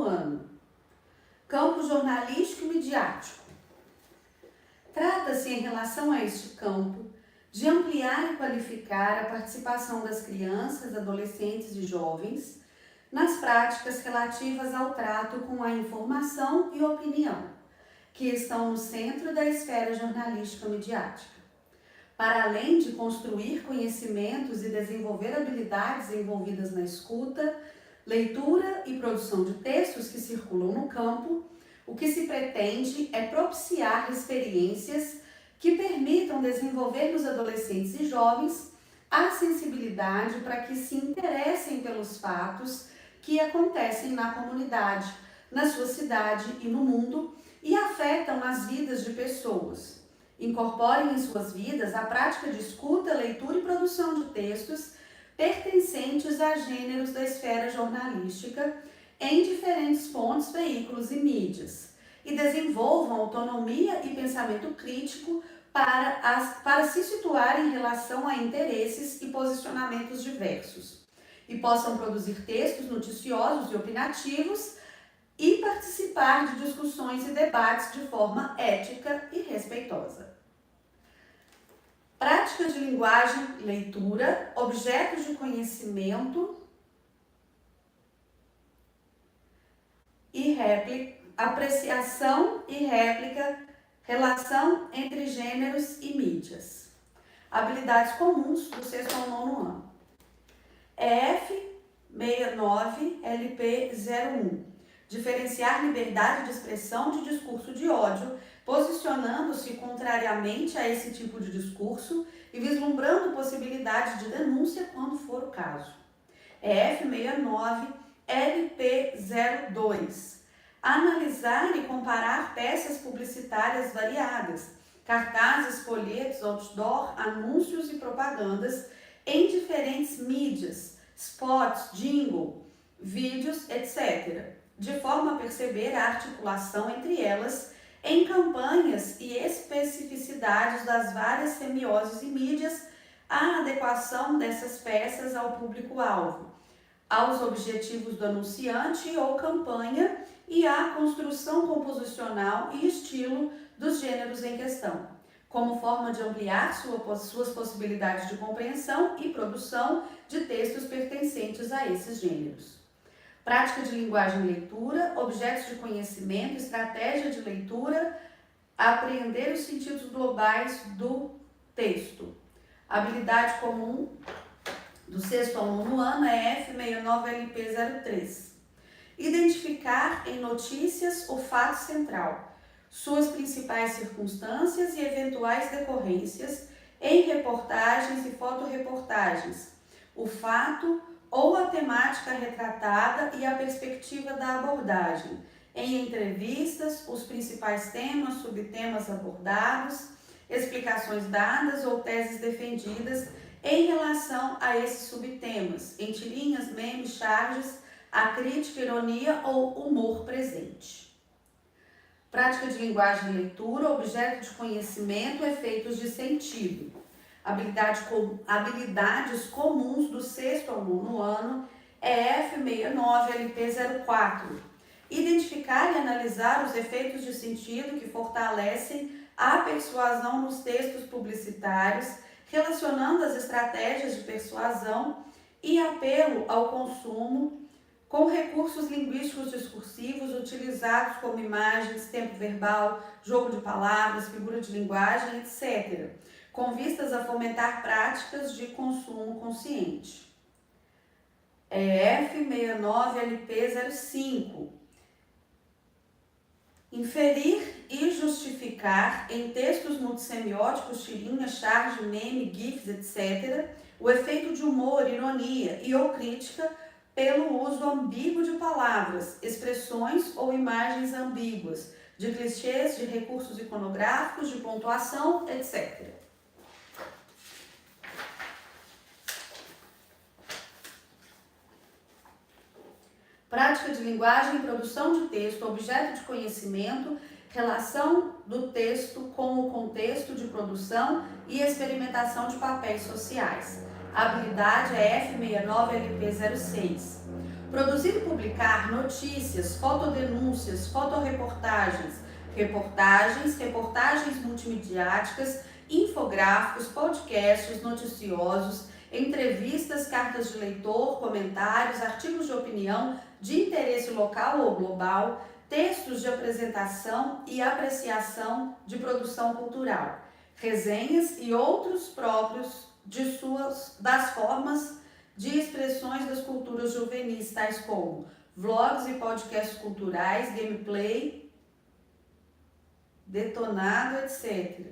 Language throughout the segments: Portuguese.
ano. Campo jornalístico e midiático. Trata-se, em relação a este campo, de ampliar e qualificar a participação das crianças, adolescentes e jovens nas práticas relativas ao trato com a informação e opinião, que estão no centro da esfera jornalística midiática. Para além de construir conhecimentos e desenvolver habilidades envolvidas na escuta, leitura e produção de textos que circulam no campo, o que se pretende é propiciar experiências que permitam desenvolver nos adolescentes e jovens a sensibilidade para que se interessem pelos fatos que acontecem na comunidade, na sua cidade e no mundo e afetam as vidas de pessoas. Incorporem em suas vidas a prática de escuta, leitura e produção de textos pertencentes a gêneros da esfera jornalística em diferentes fontes, veículos e mídias, e desenvolvam autonomia e pensamento crítico para se situar em relação a interesses e posicionamentos diversos, e possam produzir textos noticiosos e opinativos e participar de discussões e debates de forma ética e respeitosa. Prática de linguagem, leitura, objetos de conhecimento e réplica, apreciação e réplica, relação entre gêneros e mídias. Habilidades comuns do 6º ao 9º ano. EF 69 LP 01. Diferenciar liberdade de expressão de discurso de ódio, posicionando-se contrariamente a esse tipo de discurso e vislumbrando possibilidade de denúncia quando for o caso. EF 69 LP 02. Analisar e comparar peças publicitárias variadas, cartazes, folhetos, outdoor, anúncios e propagandas em diferentes mídias, spots, jingle, vídeos, etc., de forma a perceber a articulação entre elas em campanhas e especificidades das várias semioses e mídias, a adequação dessas peças ao público-alvo, aos objetivos do anunciante ou campanha e à construção composicional e estilo dos gêneros em questão, como forma de ampliar suas possibilidades de compreensão e produção de textos pertencentes a esses gêneros. Prática de linguagem e leitura, objetos de conhecimento, estratégia de leitura, apreender os sentidos globais do texto. Habilidade comum do 6º ao 9º ano é F69LP03. Identificar em notícias o fato central, suas principais circunstâncias e eventuais decorrências em reportagens e fotoreportagens, o fato ou a temática retratada e a perspectiva da abordagem, em entrevistas, os principais temas, subtemas abordados, explicações dadas ou teses defendidas em relação a esses subtemas, em tirinhas, memes, charges, a crítica, ironia ou humor presente. Prática de linguagem e leitura, objeto de conhecimento, efeitos de sentido. Habilidades comuns do 6º ao 9º ano é F69LP04. Identificar e analisar os efeitos de sentido que fortalecem a persuasão nos textos publicitários, relacionando as estratégias de persuasão e apelo ao consumo com recursos linguísticos discursivos utilizados como imagens, tempo verbal, jogo de palavras, figura de linguagem, etc., com vistas a fomentar práticas de consumo consciente. F69LP05. Inferir e justificar em textos multissemióticos, tirinhas, charge, meme, gifs, etc., o efeito de humor, ironia e ou crítica pelo uso ambíguo de palavras, expressões ou imagens ambíguas, de clichês, de recursos iconográficos, de pontuação, etc. Prática de linguagem e produção de texto, objeto de conhecimento, relação do texto com o contexto de produção e experimentação de papéis sociais. A habilidade é F69LP06. Produzir e publicar notícias, fotodenúncias, fotoreportagens, reportagens multimediáticas, infográficos, podcasts noticiosos, entrevistas, cartas de leitor, comentários, artigos de opinião de interesse local ou global, textos de apresentação e apreciação de produção cultural, resenhas e outros próprios das formas de expressões das culturas juvenis, tais como vlogs e podcasts culturais, gameplay, detonado, etc.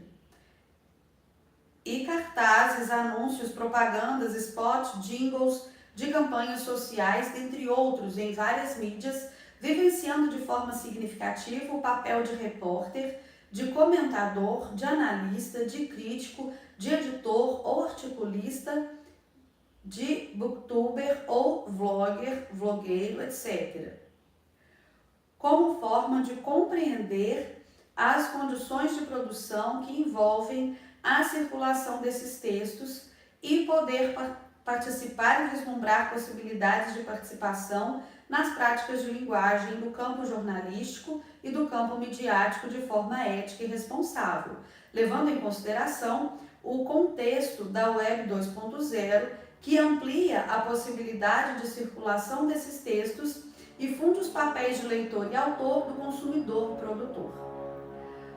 E cartazes, anúncios, propagandas, spots, jingles de campanhas sociais, dentre outros, em várias mídias, vivenciando de forma significativa o papel de repórter, de comentador, de analista, de crítico, de editor ou articulista, de booktuber ou vlogger, vlogueiro, etc. Como forma de compreender as condições de produção que envolvem a circulação desses textos e poder participar e vislumbrar possibilidades de participação nas práticas de linguagem do campo jornalístico e do campo midiático de forma ética e responsável, levando em consideração o contexto da Web 2.0, que amplia a possibilidade de circulação desses textos e funde os papéis de leitor e autor do consumidor-produtor.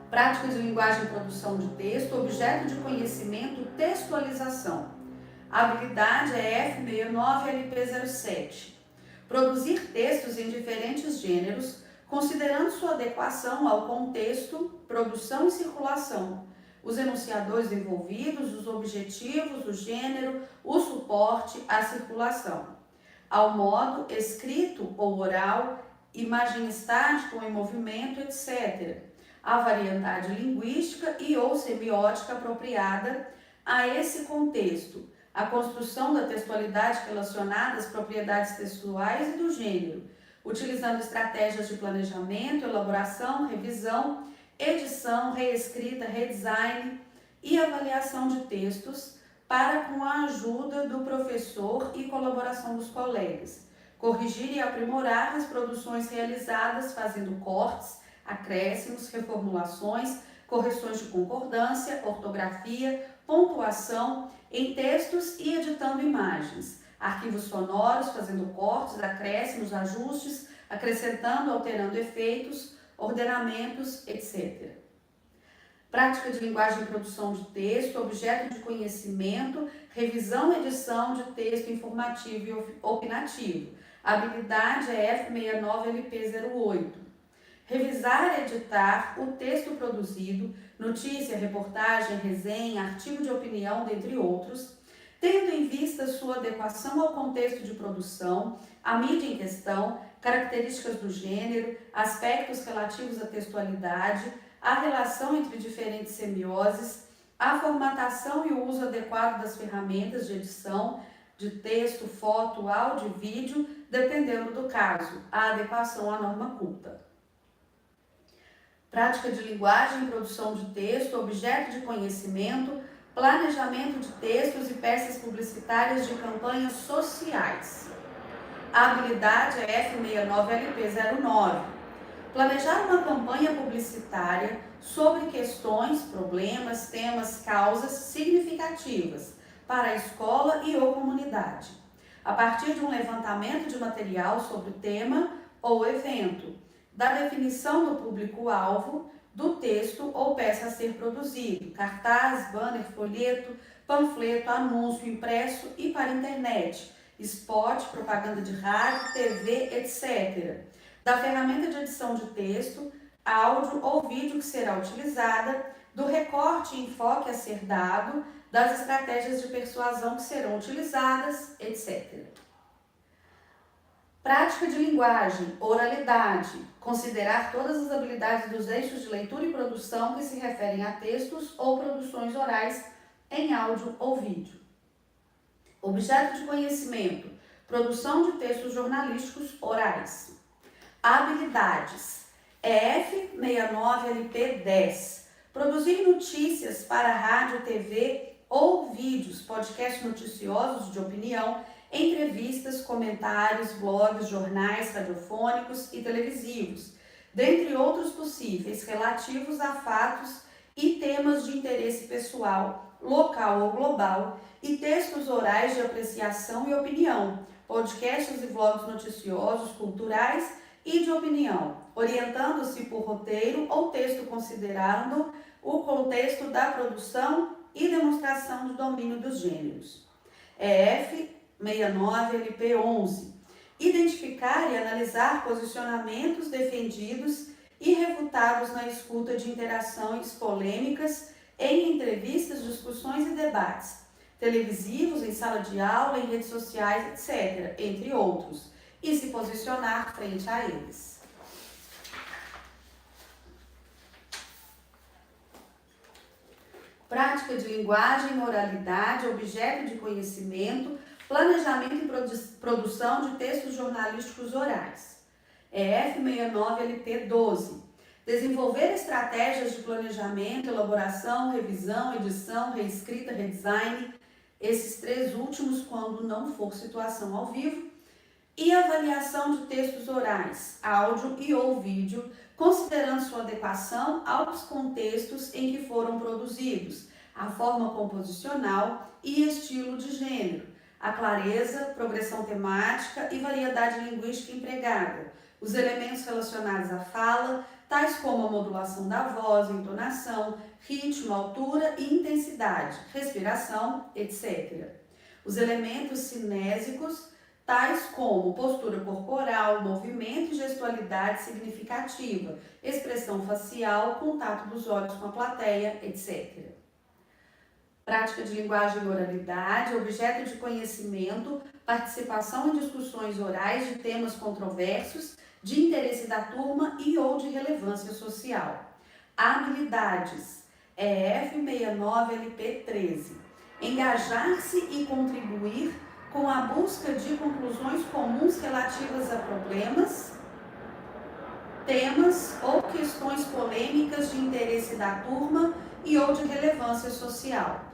Prática de linguagem e produção de texto, objeto de conhecimento, textualização. A habilidade é F69LP07. Produzir textos em diferentes gêneros, considerando sua adequação ao contexto, produção e circulação, os enunciadores envolvidos, os objetivos, o gênero, o suporte, a circulação, ao modo escrito ou oral, imagem estática ou em movimento, etc., a variedade linguística e ou semiótica apropriada a esse contexto, a construção da textualidade relacionada às propriedades textuais e do gênero, utilizando estratégias de planejamento, elaboração, revisão, edição, reescrita, redesign e avaliação de textos para, com a ajuda do professor e colaboração dos colegas, corrigir e aprimorar as produções realizadas fazendo cortes, acréscimos, reformulações, correções de concordância, ortografia, pontuação em textos e editando imagens, arquivos sonoros, fazendo cortes, acréscimos, ajustes, acrescentando, alterando efeitos, ordenamentos, etc. Prática de linguagem e produção de texto, objeto de conhecimento, revisão e edição de texto informativo e opinativo. A habilidade é F69LP08. Revisar e editar o texto produzido, notícia, reportagem, resenha, artigo de opinião, dentre outros, tendo em vista sua adequação ao contexto de produção, a mídia em questão, características do gênero, aspectos relativos à textualidade, a relação entre diferentes semioses, a formatação e o uso adequado das ferramentas de edição de texto, foto, áudio e vídeo, dependendo do caso, a adequação à norma culta. Prática de linguagem e produção de texto, objeto de conhecimento, planejamento de textos e peças publicitárias de campanhas sociais. A habilidade é F69LP09. Planejar uma campanha publicitária sobre questões, problemas, temas, causas significativas para a escola e ou comunidade, a partir de um levantamento de material sobre o tema ou evento, da definição do público-alvo, do texto ou peça a ser produzido, cartaz, banner, folheto, panfleto, anúncio impresso e para internet, spot, propaganda de rádio, TV, etc. Da ferramenta de edição de texto, áudio ou vídeo que será utilizada, do recorte e enfoque a ser dado, das estratégias de persuasão que serão utilizadas, etc. Prática de linguagem, oralidade, considerar todas as habilidades dos eixos de leitura e produção que se referem a textos ou produções orais em áudio ou vídeo. Objeto de conhecimento, produção de textos jornalísticos orais. Habilidades, F69LP10, produzir notícias para rádio, TV ou vídeos, podcasts noticiosos de opinião, entrevistas, comentários, blogs, jornais radiofônicos e televisivos, dentre outros possíveis relativos a fatos e temas de interesse pessoal, local ou global, e textos orais de apreciação e opinião, podcasts e vlogs noticiosos, culturais e de opinião, orientando-se por roteiro ou texto considerando o contexto da produção e demonstração do domínio dos gêneros. EF 69LP11. Identificar e analisar posicionamentos defendidos e refutados na escuta de interações polêmicas em entrevistas, discussões e debates, televisivos, em sala de aula, em redes sociais, etc., entre outros, e se posicionar frente a eles. Prática de linguagem, oralidade, objeto de conhecimento, planejamento e produção de textos jornalísticos orais. EF 69LP12. Desenvolver estratégias de planejamento, elaboração, revisão, edição, reescrita, redesign, esses três últimos quando não for situação ao vivo, e avaliação de textos orais, áudio e ou vídeo, considerando sua adequação aos contextos em que foram produzidos, a forma composicional e estilo de gênero, a clareza, progressão temática e variedade linguística empregada, os elementos relacionados à fala, tais como a modulação da voz, entonação, ritmo, altura e intensidade, respiração, etc. Os elementos cinésicos, tais como postura corporal, movimento e gestualidade significativa, expressão facial, contato dos olhos com a plateia, etc. Prática de linguagem e oralidade, objeto de conhecimento, participação em discussões orais de temas controversos, de interesse da turma e ou de relevância social. Habilidades, EF 69LP13. Engajar-se e contribuir com a busca de conclusões comuns relativas a problemas, temas ou questões polêmicas de interesse da turma e ou de relevância social.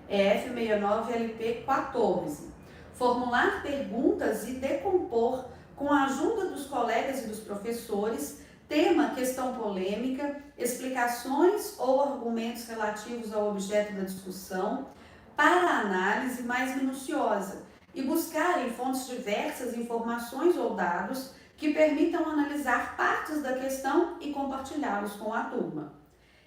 EF 69LP14. Formular perguntas e decompor, com a ajuda dos colegas e dos professores, tema, questão polêmica, explicações ou argumentos relativos ao objeto da discussão, para a análise mais minuciosa, e buscar em fontes diversas informações ou dados que permitam analisar partes da questão e compartilhá-los com a turma.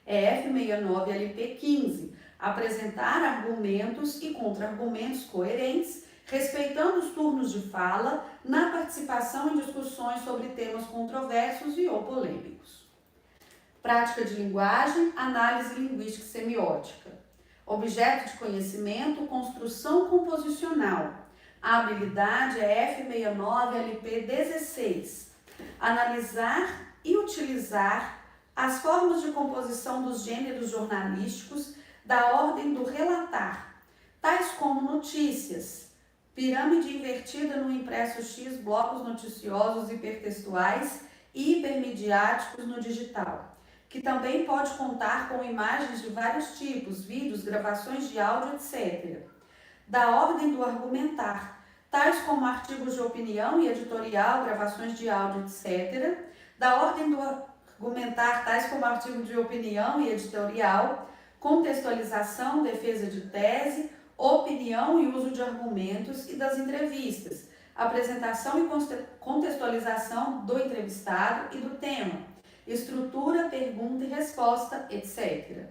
EF 69LP15. Apresentar argumentos e contra-argumentos coerentes, respeitando os turnos de fala na participação em discussões sobre temas controversos e ou polêmicos. Prática de linguagem, análise linguística e semiótica. Objeto de conhecimento, construção composicional. A habilidade é F69LP16. Analisar e utilizar as formas de composição dos gêneros jornalísticos da ordem do relatar, tais como notícias, pirâmide invertida no impresso X, blocos noticiosos hipertextuais e hipermediáticos no digital, que também pode contar com imagens de vários tipos, vídeos, gravações de áudio, etc. Da ordem do argumentar, tais como artigos de opinião e editorial, gravações de áudio, etc. Da ordem do argumentar, tais como artigo de opinião e editorial, contextualização, defesa de tese, opinião e uso de argumentos, e das entrevistas, apresentação e contextualização do entrevistado e do tema, estrutura, pergunta e resposta, etc.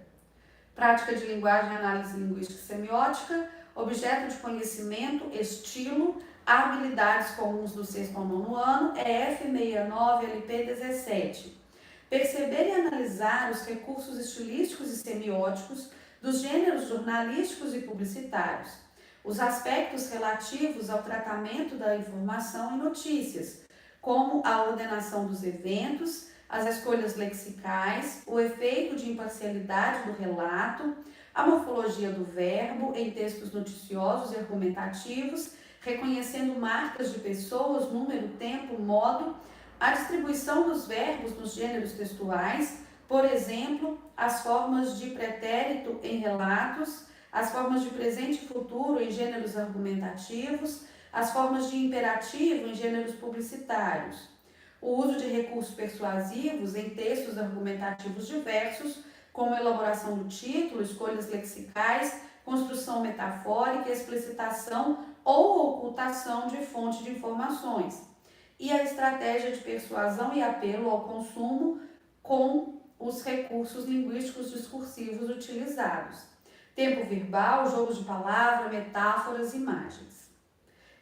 Prática de linguagem, análise linguística e semiótica, objeto de conhecimento, estilo, habilidades comuns do 6º ao 9º ano, F69LP17. Perceber e analisar os recursos estilísticos e semióticos dos gêneros jornalísticos e publicitários, os aspectos relativos ao tratamento da informação e notícias, como a ordenação dos eventos, as escolhas lexicais, o efeito de imparcialidade do relato, a morfologia do verbo em textos noticiosos e argumentativos, reconhecendo marcas de pessoas, número, tempo, modo, a distribuição dos verbos nos gêneros textuais, por exemplo, as formas de pretérito em relatos, as formas de presente e futuro em gêneros argumentativos, as formas de imperativo em gêneros publicitários, o uso de recursos persuasivos em textos argumentativos diversos, como elaboração do título, escolhas lexicais, construção metafórica, explicitação ou ocultação de fonte de informações, e a estratégia de persuasão e apelo ao consumo com os recursos linguísticos discursivos utilizados. Tempo verbal, jogo de palavra, metáforas, imagens.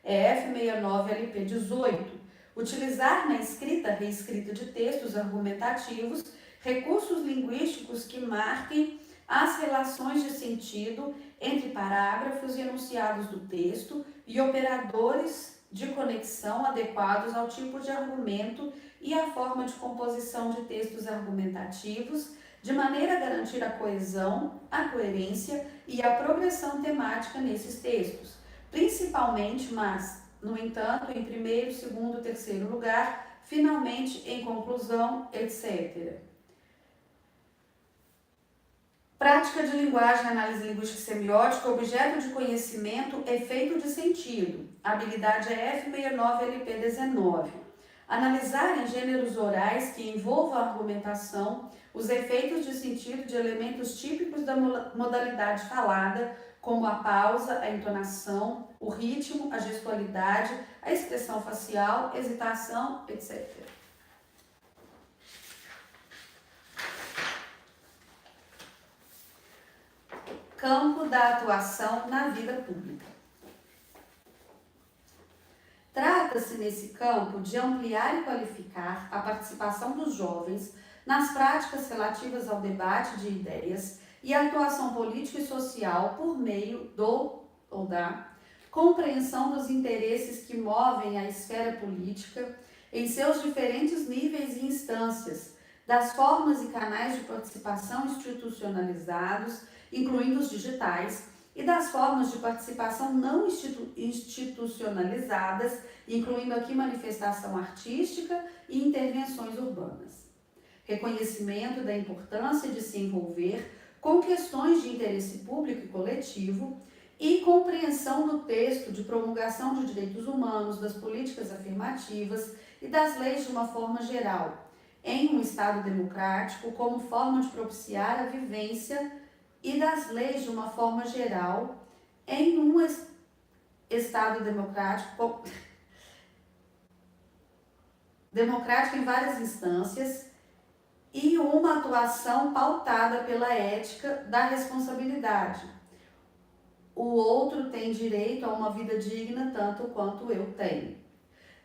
EF69LP18. Utilizar na escrita, reescrita de textos argumentativos, recursos linguísticos que marquem as relações de sentido entre parágrafos e enunciados do texto e operadores de conexão adequados ao tipo de argumento e à forma de composição de textos argumentativos, de maneira a garantir a coesão, a coerência e a progressão temática nesses textos, principalmente, mas, no entanto, em primeiro, segundo, terceiro lugar, finalmente, em conclusão, etc. Prática de linguagem, análise linguística e semiótica, objeto de conhecimento, efeito de sentido. Habilidade F69LP19. Analisar em gêneros orais que envolvam a argumentação os efeitos de sentido de elementos típicos da modalidade falada, como a pausa, a entonação, o ritmo, a gestualidade, a expressão facial, hesitação, etc. Campo da atuação na vida pública. Trata-se, nesse campo, de ampliar e qualificar a participação dos jovens nas práticas relativas ao debate de ideias e à atuação política e social por meio do ou da compreensão dos interesses que movem a esfera política em seus diferentes níveis e instâncias, das formas e canais de participação institucionalizados, incluindo os digitais, e das formas de participação não institucionalizadas, incluindo aqui manifestação artística e intervenções urbanas. Reconhecimento da importância de se envolver com questões de interesse público e coletivo e compreensão do texto de promulgação de direitos humanos, das políticas afirmativas e das leis de uma forma geral, em um Estado democrático, como forma de propiciar a vivência e das leis de uma forma geral em um Estado democrático em várias instâncias e uma atuação pautada pela ética da responsabilidade. O outro tem direito a uma vida digna tanto quanto eu tenho.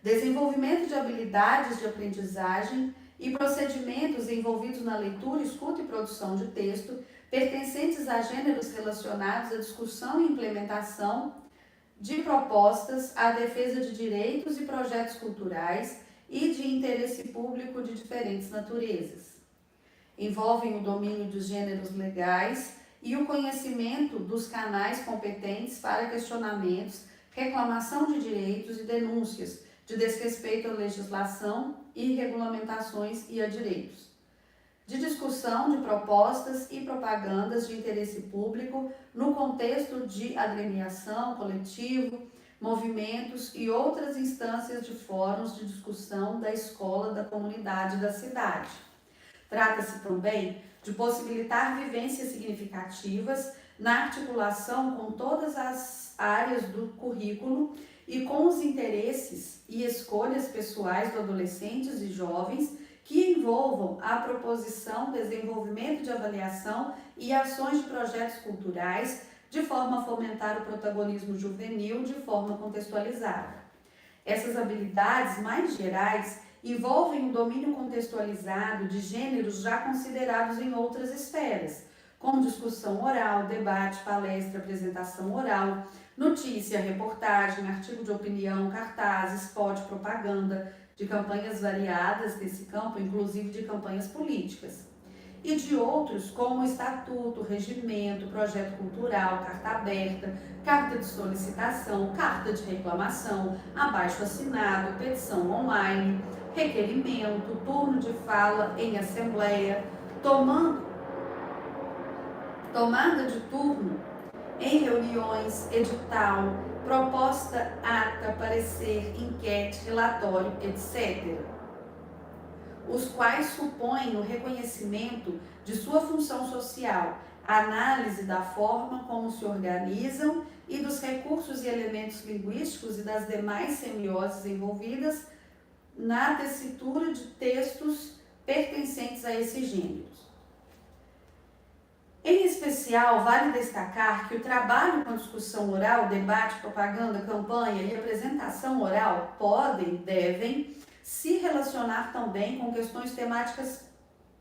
Desenvolvimento de habilidades de aprendizagem e procedimentos envolvidos na leitura, escuta e produção de texto, pertencentes a gêneros relacionados à discussão e implementação de propostas, à defesa de direitos e projetos culturais e de interesse público de diferentes naturezas. Envolvem o domínio dos gêneros legais e o conhecimento dos canais competentes para questionamentos, reclamação de direitos e denúncias de desrespeito à legislação e regulamentações e a direitos. De discussão de propostas e propagandas de interesse público no contexto de agremiação, coletivo, movimentos e outras instâncias de fóruns de discussão da escola, da comunidade e da cidade. Trata-se também de possibilitar vivências significativas na articulação com todas as áreas do currículo e com os interesses e escolhas pessoais de adolescentes e jovens que envolvam a proposição, desenvolvimento de avaliação e ações de projetos culturais, de forma a fomentar o protagonismo juvenil de forma contextualizada. Essas habilidades mais gerais envolvem o domínio contextualizado de gêneros já considerados em outras esferas, como discussão oral, debate, palestra, apresentação oral, notícia, reportagem, artigo de opinião, cartaz, spot, propaganda, de campanhas variadas nesse campo, inclusive de campanhas políticas, e de outros como estatuto, regimento, projeto cultural, carta aberta, carta de solicitação, carta de reclamação, abaixo-assinado, petição online, requerimento, turno de fala em assembleia, tomada de turno em reuniões, edital, proposta, ata, parecer, enquete, relatório, etc., os quais supõem o reconhecimento de sua função social, a análise da forma como se organizam e dos recursos e elementos linguísticos e das demais semioses envolvidas na tessitura de textos pertencentes a esses gêneros. Em especial, vale destacar que o trabalho com discussão oral, debate, propaganda, campanha e apresentação oral devem se relacionar também com questões temáticas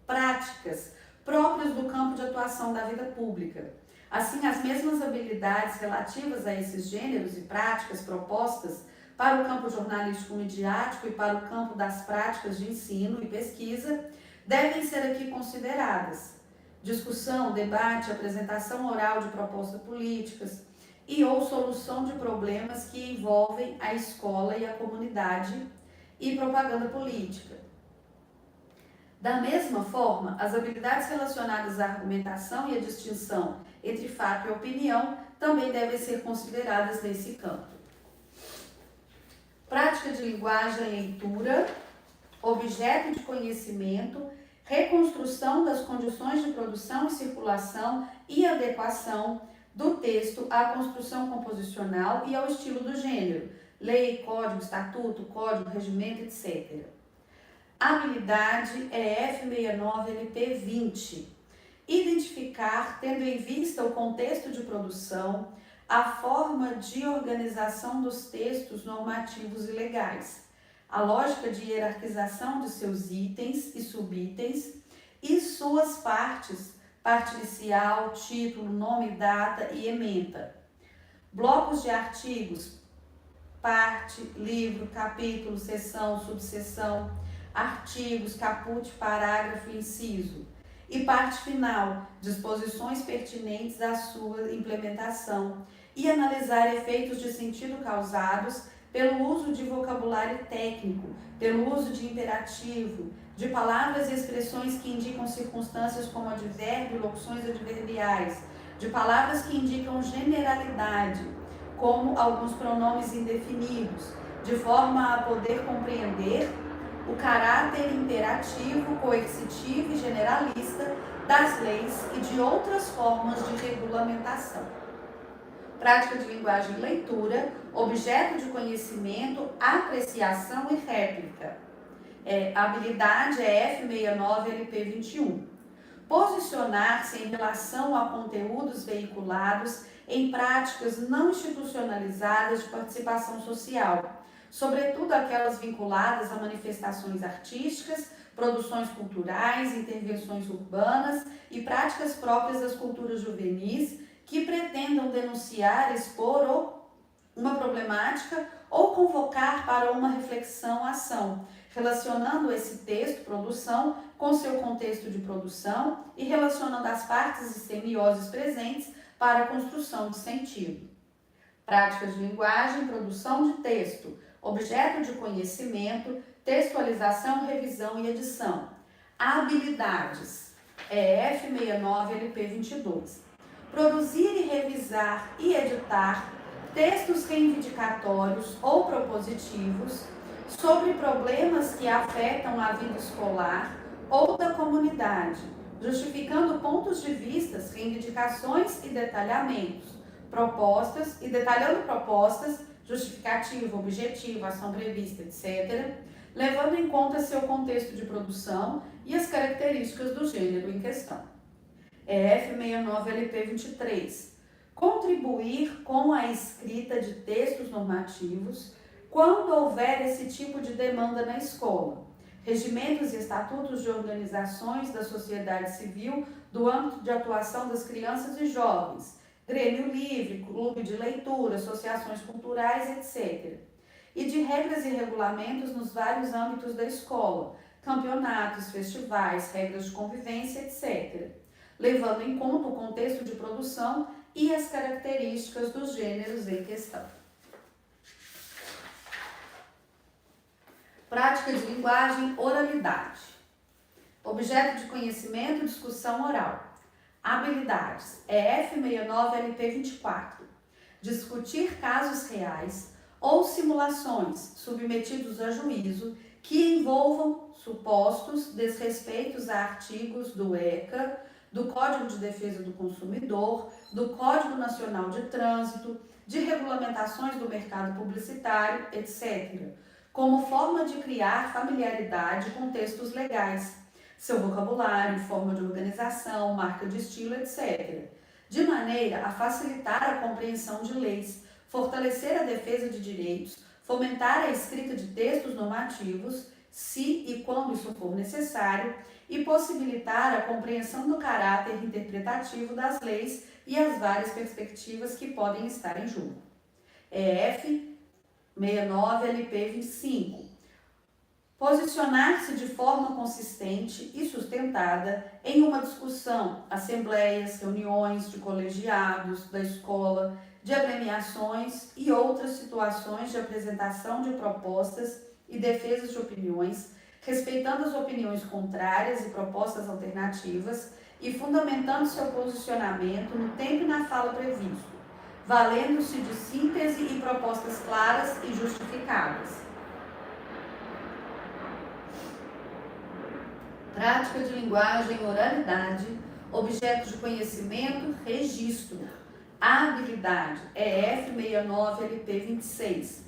práticas próprias do campo de atuação da vida pública. Assim, as mesmas habilidades relativas a esses gêneros e práticas propostas para o campo jornalístico midiático e para o campo das práticas de ensino e pesquisa devem ser aqui consideradas. Discussão, debate, apresentação oral de propostas políticas e ou solução de problemas que envolvem a escola e a comunidade e propaganda política. Da mesma forma, as habilidades relacionadas à argumentação e à distinção entre fato e opinião também devem ser consideradas nesse campo. Prática de linguagem e leitura, objeto de conhecimento, reconstrução das condições de produção e circulação e adequação do texto à construção composicional e ao estilo do gênero, lei, código, estatuto, código, regimento, etc. Habilidade EF69LP20. Identificar, tendo em vista o contexto de produção, a forma de organização dos textos normativos e legais, a lógica de hierarquização de seus itens e subitens e suas partes, parte inicial, título, nome, data e ementa. Blocos de artigos, parte, livro, capítulo, seção, subseção, artigos, caput, parágrafo, inciso. E parte final, disposições pertinentes à sua implementação e analisar efeitos de sentido causados pelo uso de vocabulário técnico, pelo uso de imperativo, de palavras e expressões que indicam circunstâncias como advérbio, locuções adverbiais, de palavras que indicam generalidade, como alguns pronomes indefinidos, de forma a poder compreender o caráter imperativo, coercitivo e generalista das leis e de outras formas de regulamentação. Prática de linguagem e leitura, objeto de conhecimento, apreciação e réplica. Habilidade F69LP21. Posicionar-se em relação a conteúdos veiculados em práticas não institucionalizadas de participação social, sobretudo aquelas vinculadas a manifestações artísticas, produções culturais, intervenções urbanas e práticas próprias das culturas juvenis que pretendam denunciar, expor uma problemática ou convocar para uma reflexão, ação, relacionando esse texto, produção, com seu contexto de produção e relacionando as partes e semioses presentes para a construção de sentido. Práticas de linguagem, produção de texto, objeto de conhecimento, textualização, revisão e edição. Habilidades, F69LP22. Produzir e revisar e editar textos reivindicatórios ou propositivos sobre problemas que afetam a vida escolar ou da comunidade, justificando pontos de vista, reivindicações e detalhamentos, detalhando propostas, justificativa, objetiva, ação prevista, etc., levando em conta seu contexto de produção e as características do gênero em questão. F69LP23. Contribuir com a escrita de textos normativos quando houver esse tipo de demanda na escola. Regimentos e estatutos de organizações da sociedade civil do âmbito de atuação das crianças e jovens, Grêmio Livre, clube de leitura, associações culturais, etc. E de regras e regulamentos nos vários âmbitos da escola, campeonatos, festivais, regras de convivência, etc., levando em conta o contexto de produção e as características dos gêneros em questão. Prática de linguagem, oralidade. Objeto de conhecimento, discussão oral. Habilidades, F69LP24. discutir casos reais ou simulações submetidos a juízo que envolvam supostos desrespeitos a artigos do ECA, do Código de Defesa do Consumidor, do Código Nacional de Trânsito, de regulamentações do mercado publicitário, etc., como forma de criar familiaridade com textos legais, seu vocabulário, forma de organização, marca de estilo, etc., de maneira a facilitar a compreensão de leis, fortalecer a defesa de direitos, fomentar a escrita de textos normativos, se e quando isso for necessário, e possibilitar a compreensão do caráter interpretativo das leis e as várias perspectivas que podem estar em jogo. EF 69 LP 25. Posicionar-se de forma consistente e sustentada em uma discussão, assembleias, reuniões de colegiados, da escola, de agremiações e outras situações de apresentação de propostas e defesa de opiniões, respeitando as opiniões contrárias e propostas alternativas e fundamentando seu posicionamento no tempo e na fala previsto, valendo-se de síntese e propostas claras e justificadas. Prática de linguagem, oralidade, objeto de conhecimento, registro. Habilidade, EF 69 LP 26.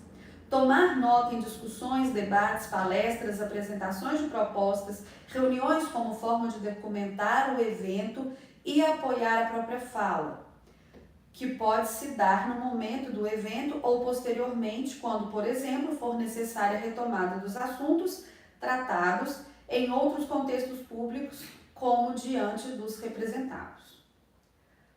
Tomar nota em discussões, debates, palestras, apresentações de propostas, reuniões como forma de documentar o evento e apoiar a própria fala, que pode se dar no momento do evento ou posteriormente, quando, por exemplo, for necessária a retomada dos assuntos tratados em outros contextos públicos, como diante dos representados.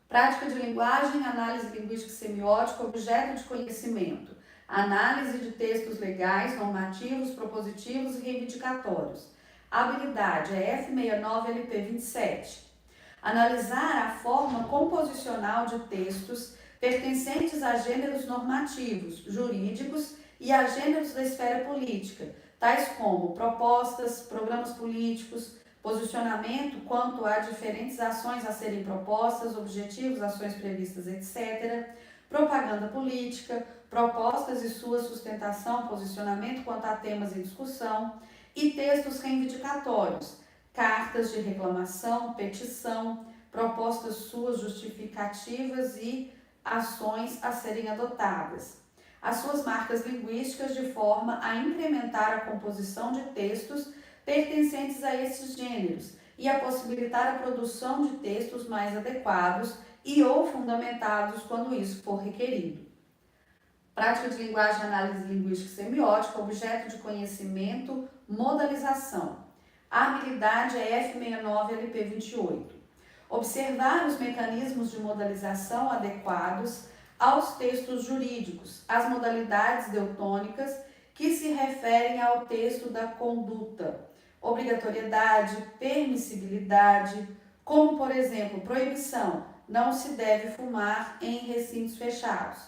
Prática de linguagem, análise linguística e semiótica, objeto de conhecimento, análise de textos legais, normativos, propositivos e reivindicatórios. Habilidade, EF 69 LP 27. Analisar a forma composicional de textos pertencentes a gêneros normativos, jurídicos e a gêneros da esfera política, tais como propostas, programas políticos, posicionamento quanto a diferentes ações a serem propostas, objetivos, ações previstas, etc., propaganda política, propostas e sua sustentação, posicionamento quanto a temas em discussão, e textos reivindicatórios, cartas de reclamação, petição, propostas suas justificativas e ações a serem adotadas. As suas marcas linguísticas de forma a incrementar a composição de textos pertencentes a esses gêneros e a possibilitar a produção de textos mais adequados e ou fundamentados quando isso for requerido. Prática de linguagem, análise linguística e semiótica, objeto de conhecimento, modalização. A habilidade é F69 LP 28. Observar os mecanismos de modalização adequados aos textos jurídicos, as modalidades deutônicas que se referem ao texto da conduta, obrigatoriedade, permissibilidade, como, por exemplo, proibição, não se deve fumar em recintos fechados.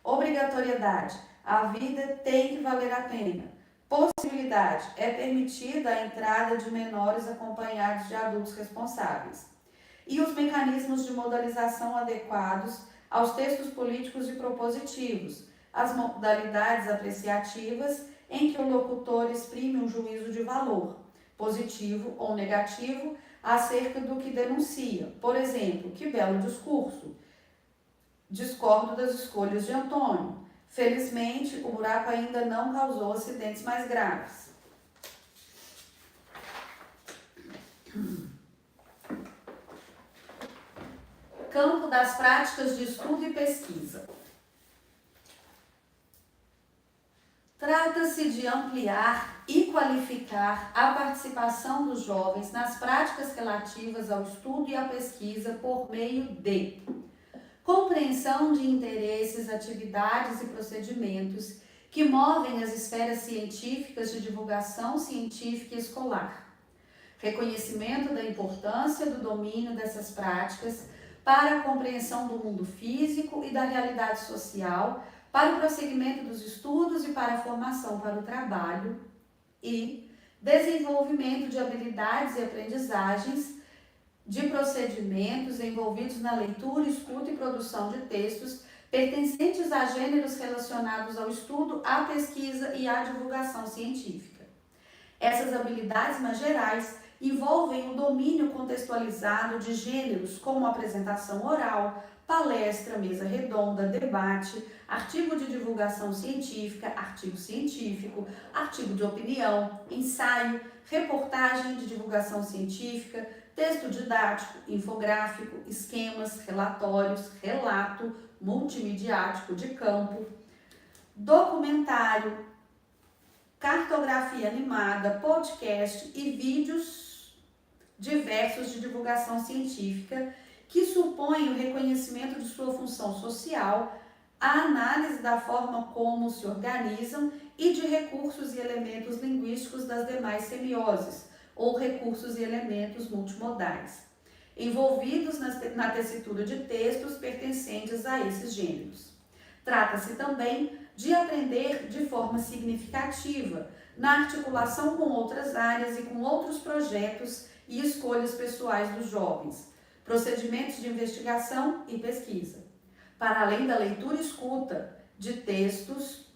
Obrigatoriedade, a vida tem que valer a pena. Possibilidade, é permitida a entrada de menores acompanhados de adultos responsáveis. E os mecanismos de modalização adequados aos textos políticos e propositivos, as modalidades apreciativas em que o locutor exprime um juízo de valor, positivo ou negativo, acerca do que denuncia. Por exemplo, que belo discurso. Discordo das escolhas de Antônio. Felizmente, o buraco ainda não causou acidentes mais graves. Campo das práticas de estudo e pesquisa. Trata-se de ampliar e qualificar a participação dos jovens nas práticas relativas ao estudo e à pesquisa por meio de compreensão de interesses, atividades e procedimentos que movem as esferas científicas de divulgação científica e escolar. Reconhecimento da importância do domínio dessas práticas para a compreensão do mundo físico e da realidade social, para o prosseguimento dos estudos e para a formação para o trabalho, e desenvolvimento de habilidades e aprendizagens de procedimentos envolvidos na leitura, escuta e produção de textos pertencentes a gêneros relacionados ao estudo, à pesquisa e à divulgação científica. Essas habilidades mais gerais envolvem o domínio contextualizado de gêneros como apresentação oral, palestra, mesa redonda, debate, artigo de divulgação científica, artigo científico, artigo de opinião, ensaio, reportagem de divulgação científica, texto didático, infográfico, esquemas, relatórios, relato, multimediático de campo, documentário, cartografia animada, podcast e vídeos diversos de divulgação científica que supõem o reconhecimento de sua função social, a análise da forma como se organizam e de recursos e elementos linguísticos das demais semioses, ou recursos e elementos multimodais, envolvidos na tessitura de textos pertencentes a esses gêneros. Trata-se também de aprender de forma significativa, na articulação com outras áreas e com outros projetos e escolhas pessoais dos jovens, procedimentos de investigação e pesquisa. Para além da leitura e escuta de textos,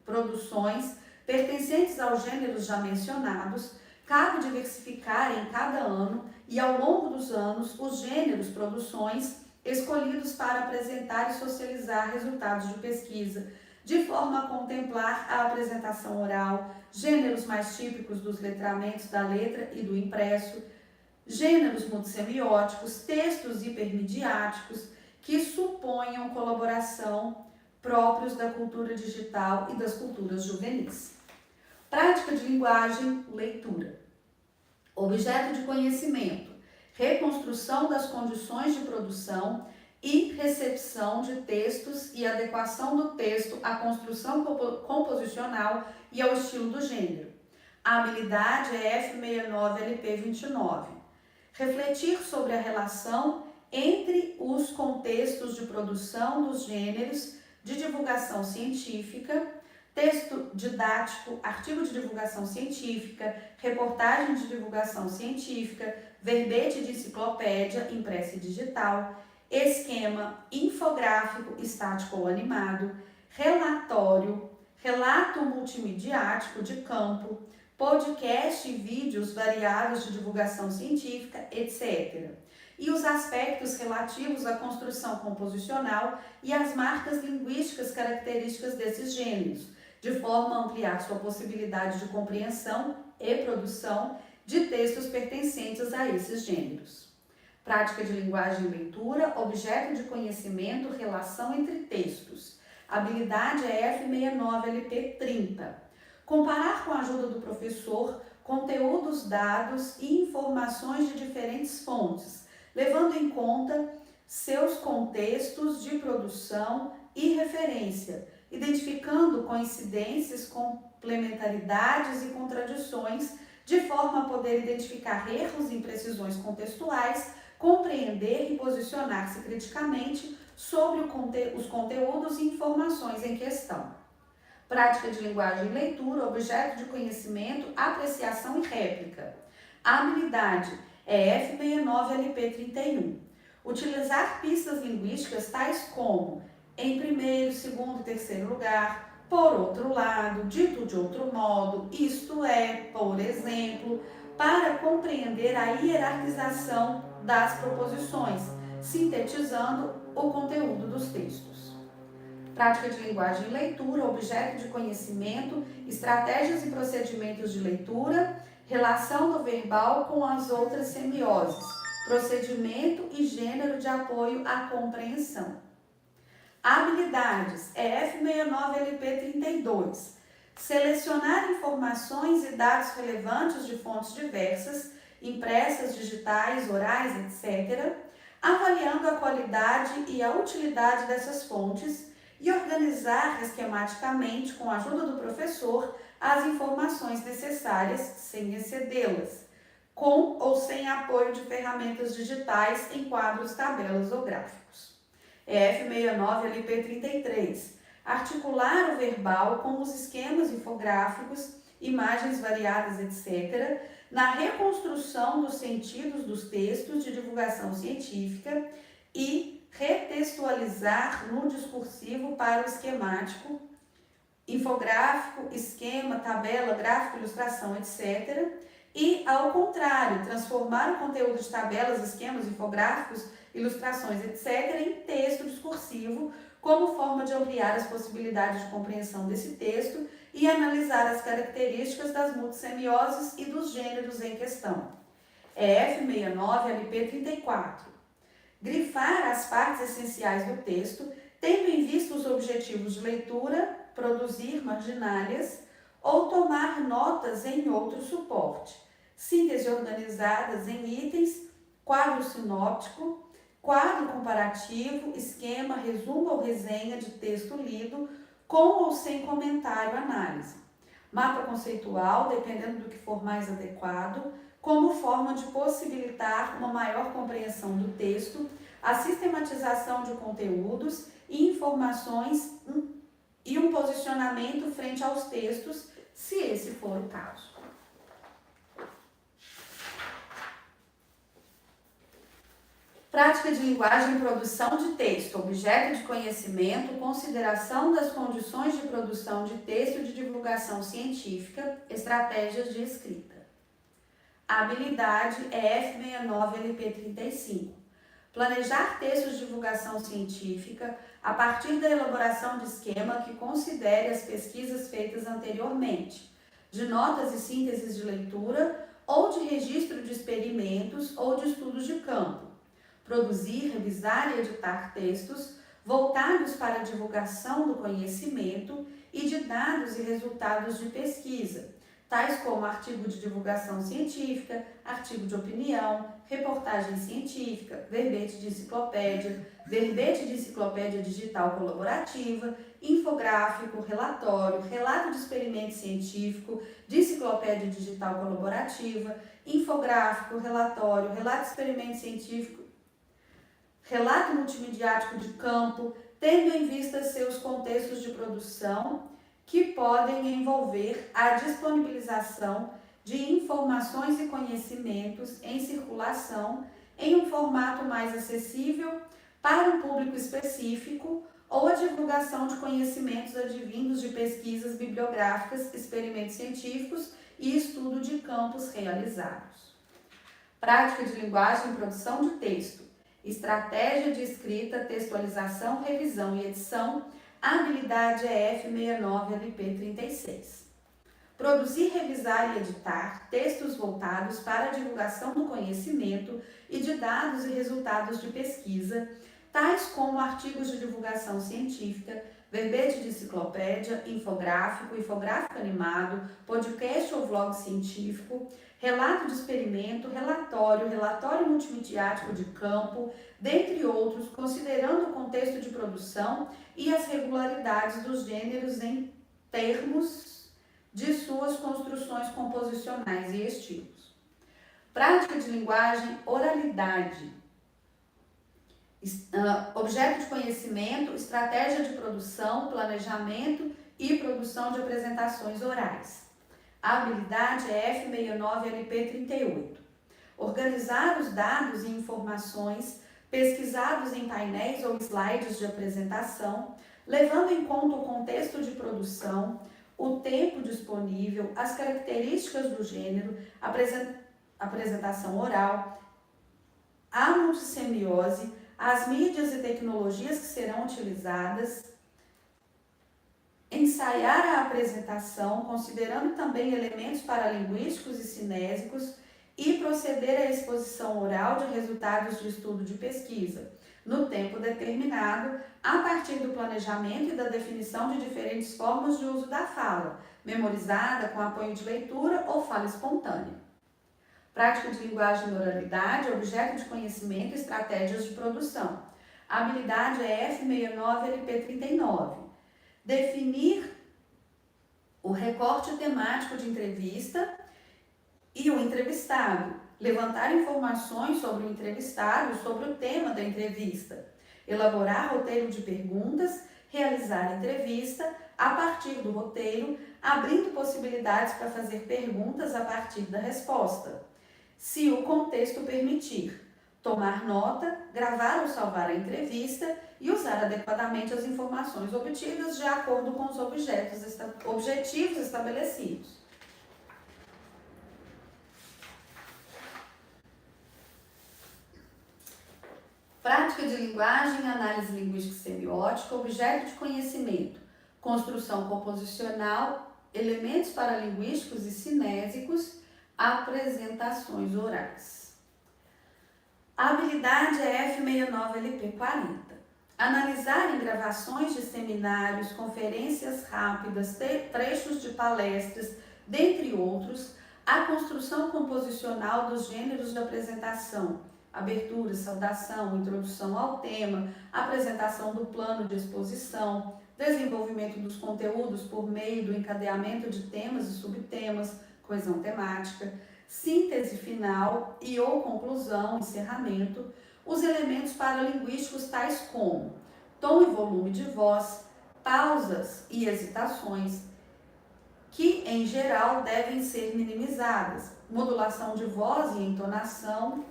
produções pertencentes aos gêneros já mencionados, cabe diversificar em cada ano e ao longo dos anos os gêneros, produções escolhidos para apresentar e socializar resultados de pesquisa, de forma a contemplar a apresentação oral, gêneros mais típicos dos letramentos da letra e do impresso, gêneros multissemióticos, textos hipermediáticos que suponham colaboração próprios da cultura digital e das culturas juvenis. Prática de linguagem, leitura. Objeto de conhecimento, reconstrução das condições de produção e recepção de textos e adequação do texto à construção composicional e ao estilo do gênero. A habilidade é F69LP29. Refletir sobre a relação entre os contextos de produção dos gêneros de divulgação científica, texto didático, artigo de divulgação científica, reportagem de divulgação científica, verbete de enciclopédia impressa e digital, esquema infográfico estático ou animado, relatório, relato multimediático de campo, podcast e vídeos variados de divulgação científica, etc. E os aspectos relativos à construção composicional e às marcas linguísticas características desses gêneros, de forma a ampliar sua possibilidade de compreensão e produção de textos pertencentes a esses gêneros. Prática de linguagem e leitura, objeto de conhecimento, relação entre textos. Habilidade é F69LP30. Comparar com a ajuda do professor conteúdos, dados e informações de diferentes fontes, levando em conta seus contextos de produção e referência, identificando coincidências, complementaridades e contradições, de forma a poder identificar erros e imprecisões contextuais, compreender e posicionar-se criticamente sobre os conteúdos e informações em questão. Prática de linguagem e leitura, objeto de conhecimento, apreciação e réplica. A habilidade é F69LP31. Utilizar pistas linguísticas tais como em primeiro, segundo e terceiro lugar, por outro lado, dito de outro modo, isto é, por exemplo, para compreender a hierarquização das proposições, sintetizando o conteúdo dos textos. Prática de linguagem e leitura, objeto de conhecimento, estratégias e procedimentos de leitura, relação do verbal com as outras semioses, procedimento e gênero de apoio à compreensão. Habilidades é F69LP32. Selecionar informações e dados relevantes de fontes diversas, impressas, digitais, orais, etc., avaliando a qualidade e a utilidade dessas fontes e organizar esquematicamente, com a ajuda do professor, as informações necessárias sem excedê-las, com ou sem apoio de ferramentas digitais em quadros, tabelas ou gráficos. F69LP33. Articular o verbal com os esquemas infográficos, imagens variadas, etc., na reconstrução dos sentidos dos textos de divulgação científica e retextualizar no discursivo para o esquemático, infográfico, esquema, tabela, gráfico, ilustração, etc. E, ao contrário, transformar o conteúdo de tabelas, esquemas, infográficos, ilustrações, etc., em texto discursivo, como forma de ampliar as possibilidades de compreensão desse texto e analisar as características das multissemioses e dos gêneros em questão. EF69, LP 34. Grifar as partes essenciais do texto, tendo em vista os objetivos de leitura, produzir marginálias ou tomar notas em outro suporte. Síntese organizadas em itens, quadro sinóptico, quadro comparativo, esquema, resumo ou resenha de texto lido, com ou sem comentário, análise. Mapa conceitual, dependendo do que for mais adequado, como forma de possibilitar uma maior compreensão do texto, a sistematização de conteúdos e informações e um posicionamento frente aos textos, se esse for o caso. Prática de linguagem e produção de texto, objeto de conhecimento, consideração das condições de produção de texto e de divulgação científica, estratégias de escrita. Habilidade EF69-LP35. Planejar textos de divulgação científica a partir da elaboração de esquema que considere as pesquisas feitas anteriormente, de notas e sínteses de leitura ou de registro de experimentos ou de estudos de campo. Produzir, revisar e editar textos voltados para a divulgação do conhecimento e de dados e resultados de pesquisa, tais como artigo de divulgação científica, artigo de opinião, reportagem científica, verbete de enciclopédia digital colaborativa, infográfico, relatório, relato de experimento científico, de enciclopédia digital colaborativa, infográfico, relatório, relato de experimento científico, relato multimediático de campo, tendo em vista seus contextos de produção, que podem envolver a disponibilização de informações e conhecimentos em circulação em um formato mais acessível para um público específico ou a divulgação de conhecimentos advindos de pesquisas bibliográficas, experimentos científicos e estudo de campos realizados. Prática de linguagem e produção de texto, estratégia de escrita, textualização, revisão e edição, habilidade EF69-LP36. Produzir, revisar e editar textos voltados para a divulgação do conhecimento e de dados e resultados de pesquisa, tais como artigos de divulgação científica, verbete de enciclopédia, infográfico, infográfico animado, podcast ou vlog científico, relato de experimento, relatório, relatório multimediático de campo, dentre outros, considerando o contexto de produção e as regularidades dos gêneros em termos de suas construções composicionais e estilos. Prática de linguagem, oralidade. Objeto de conhecimento, estratégia de produção, planejamento e produção de apresentações orais. A habilidade é F69-LP38. Organizar os dados e informações pesquisados em painéis ou slides de apresentação, levando em conta o contexto de produção, o tempo disponível, as características do gênero, apresentação oral, a multissemiose, as mídias e tecnologias que serão utilizadas, ensaiar a apresentação, considerando também elementos paralinguísticos e cinésicos, e proceder à exposição oral de resultados de estudo de pesquisa, no tempo determinado, a partir do planejamento e da definição de diferentes formas de uso da fala, memorizada, com apoio de leitura ou fala espontânea. Prática de linguagem e oralidade, objeto de conhecimento e estratégias de produção. A habilidade é F69-LP39. Definir o recorte temático de entrevista e o entrevistado. Levantar informações sobre o entrevistado e sobre o tema da entrevista. Elaborar roteiro de perguntas, realizar a entrevista a partir do roteiro, abrindo possibilidades para fazer perguntas a partir da resposta, se o contexto permitir. tomar nota, gravar ou salvar a entrevista e usar adequadamente as informações obtidas de acordo com os objetivos estabelecidos. Prática de linguagem, análise linguística e semiótica, objeto de conhecimento, construção composicional, elementos paralinguísticos e cinésicos, apresentações orais. A habilidade é F69LP40. Analisar em gravações de seminários, conferências rápidas, trechos de palestras, dentre outros, a construção composicional dos gêneros de apresentação, abertura, saudação, introdução ao tema, apresentação do plano de exposição, desenvolvimento dos conteúdos por meio do encadeamento de temas e subtemas, coesão temática, síntese final e ou conclusão, encerramento, os elementos paralinguísticos tais como tom e volume de voz, pausas e hesitações, que em geral devem ser minimizadas, modulação de voz e entonação,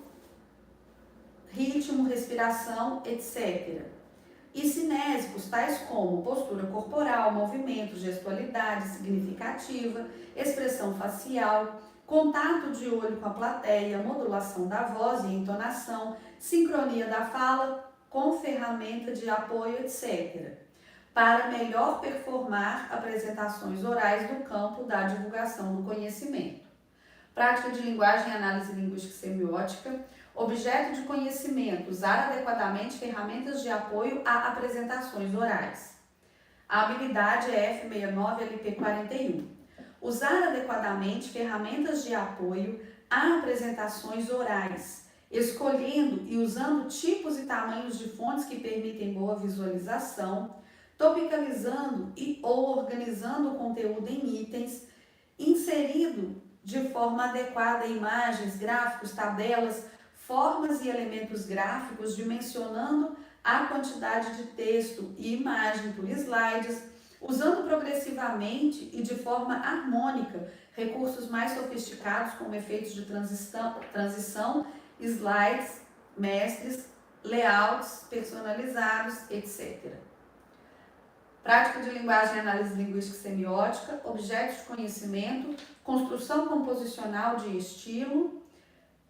ritmo, respiração, etc. E cinésicos, tais como postura corporal, movimento, gestualidade significativa, expressão facial, contato de olho com a plateia, modulação da voz e entonação, sincronia da fala com ferramenta de apoio, etc. Para melhor performar apresentações orais do campo da divulgação do conhecimento. Prática de linguagem e análise linguística e semiótica, objeto de conhecimento, usar adequadamente ferramentas de apoio a apresentações orais. A habilidade é F69LP41. Usar adequadamente ferramentas de apoio a apresentações orais, escolhendo e usando tipos e tamanhos de fontes que permitem boa visualização, topicalizando e ou organizando o conteúdo em itens, inserindo de forma adequada imagens, gráficos, tabelas, formas e elementos gráficos, dimensionando a quantidade de texto e imagem por slides, usando progressivamente e de forma harmônica recursos mais sofisticados como efeitos de transição, slides, mestres, layouts personalizados, etc. Prática de linguagem e análise linguística e semiótica, objetos de conhecimento, construção composicional de estilo,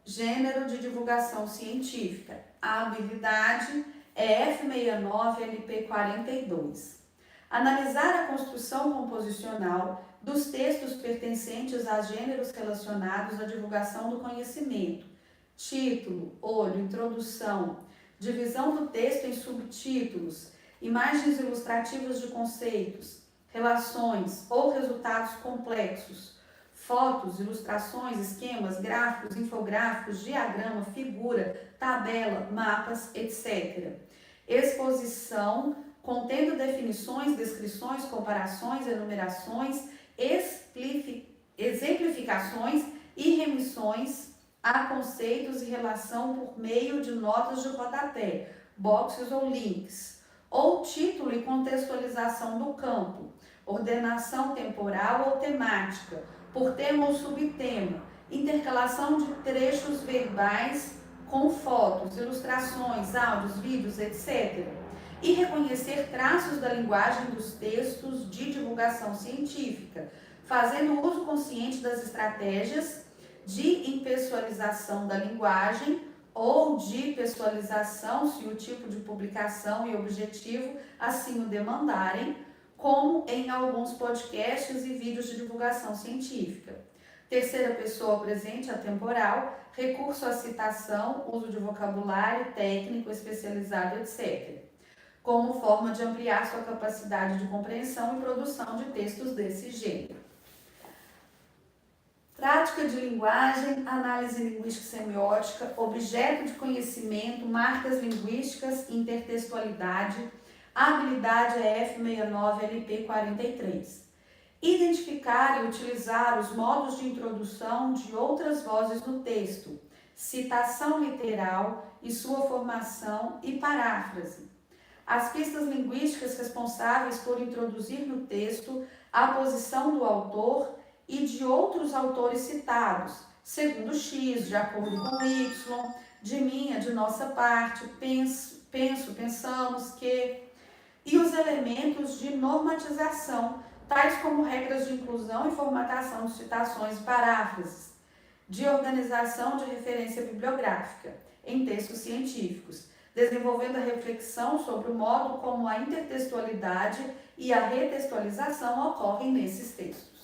gênero de divulgação científica. A habilidade é F69LP42. Analisar a construção composicional dos textos pertencentes a gêneros relacionados à divulgação do conhecimento. Título, olho, introdução, divisão do texto em subtítulos, imagens ilustrativas de conceitos, relações ou resultados complexos, fotos, ilustrações, esquemas, gráficos, infográficos, diagrama, figura, tabela, mapas, etc. Exposição, contendo definições, descrições, comparações, enumerações, exemplificações e remissões a conceitos e relação por meio de notas de rodapé, boxes ou links, ou título e contextualização do campo, ordenação temporal ou temática, por tema ou subtema, intercalação de trechos verbais com fotos, ilustrações, áudios, vídeos, etc. E reconhecer traços da linguagem dos textos de divulgação científica, fazendo uso consciente das estratégias de impessoalização da linguagem ou de pessoalização, se o tipo de publicação e objetivo assim o demandarem, como em alguns podcasts e vídeos de divulgação científica. Terceira pessoa presente, atemporal, recurso à citação, uso de vocabulário técnico especializado, etc., como forma de ampliar sua capacidade de compreensão e produção de textos desse gênero. Prática de linguagem, análise linguística e semiótica, objeto de conhecimento, marcas linguísticas, intertextualidade. A habilidade é F69LP43. Identificar e utilizar os modos de introdução de outras vozes no texto, citação literal e sua formação e paráfrase. As pistas linguísticas responsáveis por introduzir no texto a posição do autor e de outros autores citados, segundo X, de acordo com Y, de minha, de nossa parte, pensamos que, e os elementos de normatização, tais como regras de inclusão e formatação de citações e paráfrases, de organização de referência bibliográfica em textos científicos, desenvolvendo a reflexão sobre o modo como a intertextualidade e a retextualização ocorrem nesses textos.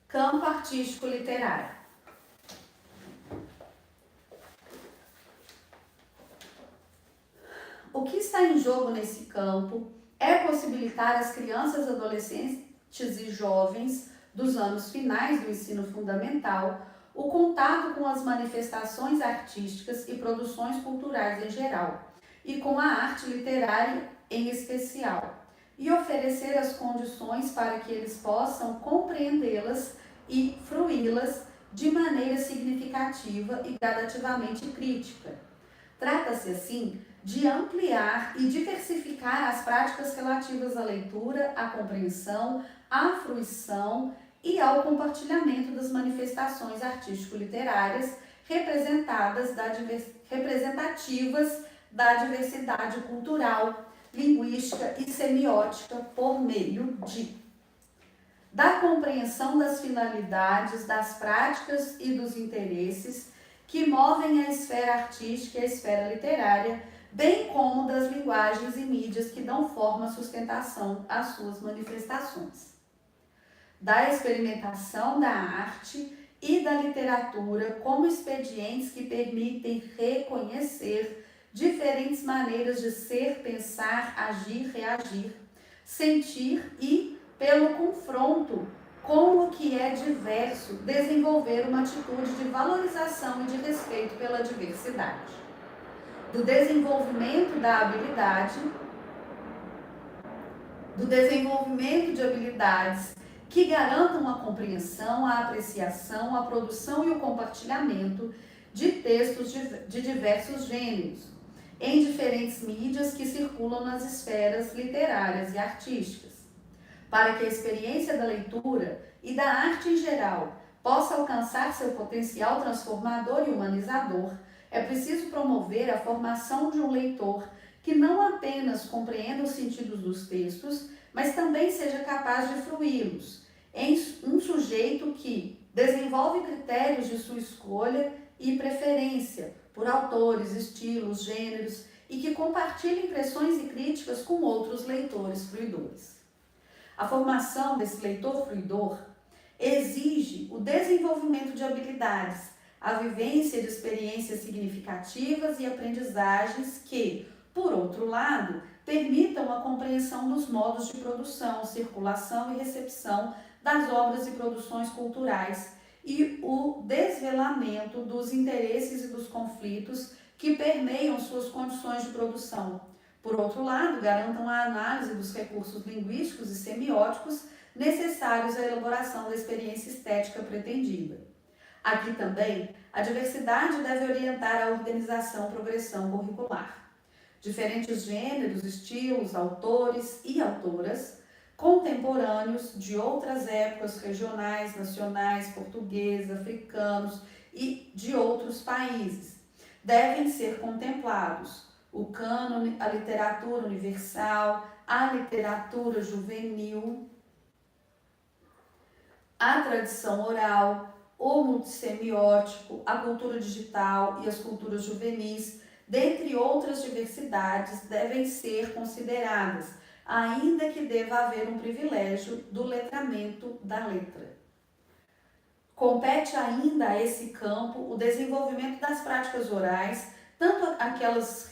Campo artístico literário. O que está em jogo nesse campo é possibilitar às crianças, adolescentes e jovens dos anos finais do ensino fundamental o contato com as manifestações artísticas e produções culturais em geral, e com a arte literária em especial, e oferecer as condições para que eles possam compreendê-las e fruí-las de maneira significativa e gradativamente crítica. Trata-se, assim, de ampliar e diversificar as práticas relativas à leitura, à compreensão, à fruição e ao compartilhamento das manifestações artístico-literárias representativas da diversidade cultural, linguística e semiótica por meio da compreensão das finalidades, das práticas e dos interesses que movem a esfera artística e a esfera literária, bem como das linguagens e mídias que dão forma à sustentação às suas manifestações. Da experimentação da arte e da literatura como expedientes que permitem reconhecer diferentes maneiras de ser, pensar, agir, reagir, sentir e, pelo confronto com o que é diverso, desenvolver uma atitude de valorização e de respeito pela diversidade. Do desenvolvimento de habilidades que garantam a compreensão, a apreciação, a produção e o compartilhamento de textos de diversos gêneros, em diferentes mídias que circulam nas esferas literárias e artísticas. Para que a experiência da leitura e da arte em geral possa alcançar seu potencial transformador e humanizador, é preciso promover a formação de um leitor que não apenas compreenda os sentidos dos textos, mas também seja capaz de fruí-los, em um sujeito que desenvolve critérios de sua escolha e preferência por autores, estilos, gêneros e que compartilha impressões e críticas com outros leitores fruidores. A formação desse leitor fruidor exige o desenvolvimento de habilidades, a vivência de experiências significativas e aprendizagens que, por outro lado, permitam a compreensão dos modos de produção, circulação e recepção das obras e produções culturais e o desvelamento dos interesses e dos conflitos que permeiam suas condições de produção. Por outro lado, garantam a análise dos recursos linguísticos e semióticos necessários à elaboração da experiência estética pretendida. Aqui também, a diversidade deve orientar a organização e progressão curricular. Diferentes gêneros, estilos, autores e autoras, contemporâneos de outras épocas regionais, nacionais, portugueses, africanos e de outros países, devem ser contemplados. O cânone, a literatura universal, a literatura juvenil, a tradição oral, o multissemiótico, a cultura digital e as culturas juvenis, dentre outras diversidades, devem ser consideradas, ainda que deva haver um privilégio do letramento da letra. Compete ainda a esse campo o desenvolvimento das práticas orais, tanto aquelas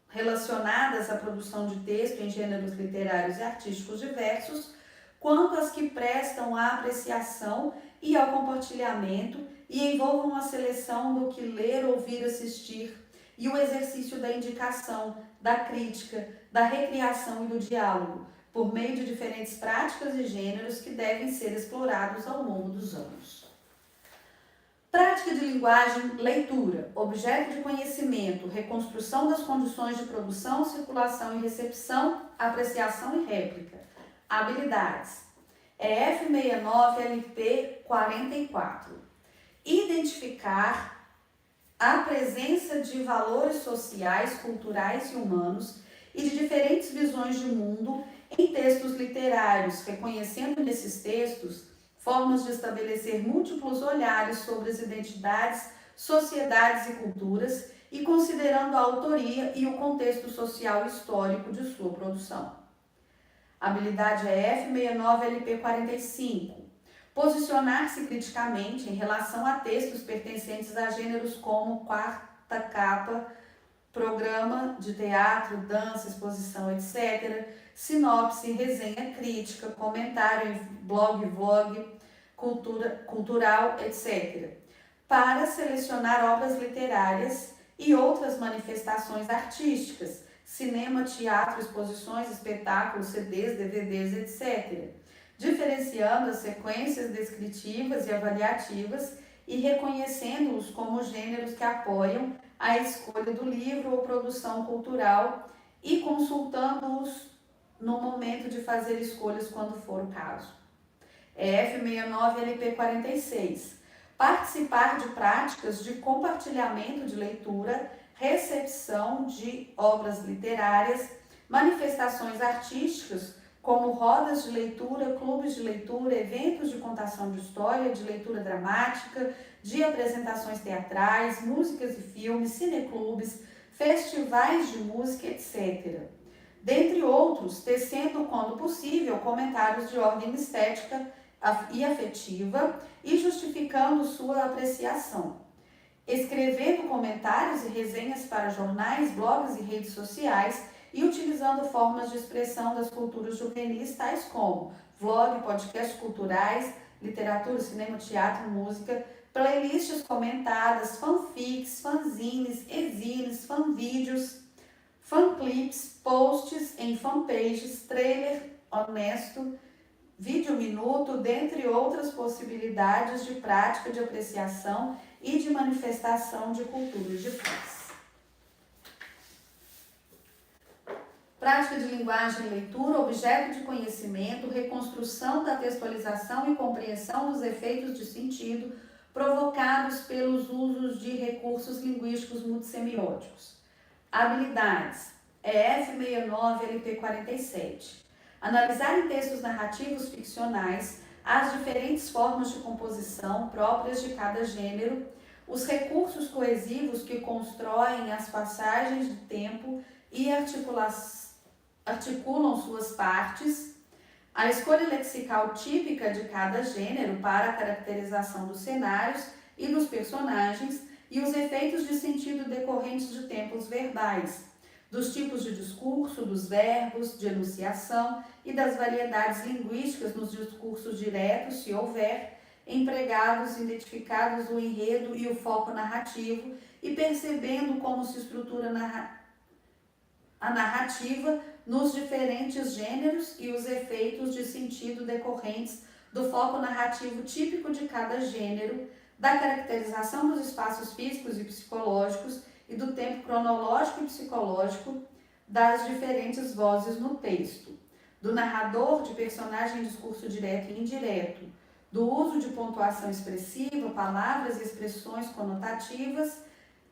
relacionadas à produção de texto em gêneros literários e artísticos diversos, quanto as que prestam à apreciação e ao compartilhamento e envolvam a seleção do que ler, ouvir, assistir e o exercício da indicação, da crítica, da recriação e do diálogo, por meio de diferentes práticas e gêneros que devem ser explorados ao longo dos anos. Prática de linguagem, leitura, objeto de conhecimento, reconstrução das condições de produção, circulação e recepção, apreciação e réplica. Habilidades. EF 69 LP 44. identificar a presença de valores sociais, culturais e humanos e de diferentes visões de mundo em textos literários, reconhecendo nesses textos formas de estabelecer múltiplos olhares sobre as identidades, sociedades e culturas e considerando a autoria e o contexto social e histórico de sua produção. Habilidade EF 69LP45. Posicionar-se criticamente em relação a textos pertencentes a gêneros como quarta capa, programa de teatro, dança, exposição, etc., sinopse, resenha crítica, comentário em blog, vlog, cultural, etc., para selecionar obras literárias e outras manifestações artísticas, cinema, teatro, exposições, espetáculos, CDs, DVDs, etc., diferenciando as sequências descritivas e avaliativas e reconhecendo-os como gêneros que apoiam a escolha do livro ou produção cultural e consultando-os no momento de fazer escolhas quando for o caso. EF69LP46. Participar de práticas de compartilhamento de leitura, recepção de obras literárias, manifestações artísticas, como rodas de leitura, clubes de leitura, eventos de contação de história, de leitura dramática, de apresentações teatrais, músicas e filmes, cineclubes, festivais de música, etc. Dentre outros, tecendo, quando possível, comentários de ordem estética e afetiva e justificando sua apreciação. Escrevendo comentários e resenhas para jornais, blogs e redes sociais e utilizando formas de expressão das culturas juvenis, tais como vlog, podcasts culturais, literatura, cinema, teatro, música, playlists comentadas, fanfics, fanzines, exines, fanvídeos, fanclips, posts em fanpages, trailer honesto, vídeo minuto, dentre outras possibilidades de prática de apreciação e de manifestação de culturas de fãs. Prática de linguagem e leitura, objeto de conhecimento, reconstrução da textualização e compreensão dos efeitos de sentido provocados pelos usos de recursos linguísticos multissemióticos. Habilidades. EF69LP47. Analisar em textos narrativos ficcionais as diferentes formas de composição próprias de cada gênero, os recursos coesivos que constroem as passagens de tempo e articulam suas partes, a escolha lexical típica de cada gênero para a caracterização dos cenários e dos personagens e os efeitos de sentido decorrentes de tempos verbais, dos tipos de discurso, dos verbos, de enunciação e das variedades linguísticas nos discursos diretos, se houver, empregados, identificados o enredo e o foco narrativo e percebendo como se estrutura a narrativa nos diferentes gêneros e os efeitos de sentido decorrentes do foco narrativo típico de cada gênero, da caracterização dos espaços físicos e psicológicos e do tempo cronológico e psicológico das diferentes vozes no texto, do narrador, de personagem em discurso direto e indireto, do uso de pontuação expressiva, palavras e expressões conotativas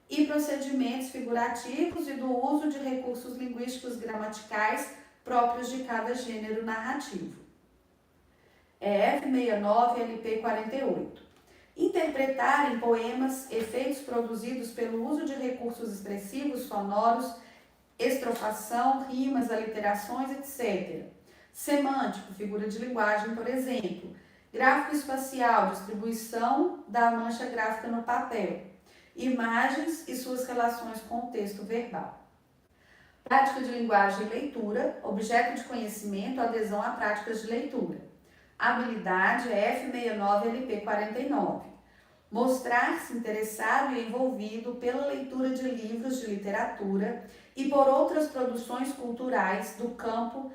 e procedimentos figurativos e do uso de recursos linguísticos gramaticais próprios de cada gênero narrativo. EF69LP48. Interpretar em poemas efeitos produzidos pelo uso de recursos expressivos, sonoros, estrofação, rimas, aliterações, etc. Semântico, figura de linguagem, por exemplo. Gráfico espacial, distribuição da mancha gráfica no papel. Imagens e suas relações com o texto verbal. Prática de linguagem e leitura, objeto de conhecimento, adesão a práticas de leitura. Habilidade F69LP49. Mostrar-se interessado e envolvido pela leitura de livros de literatura e por outras produções culturais do campo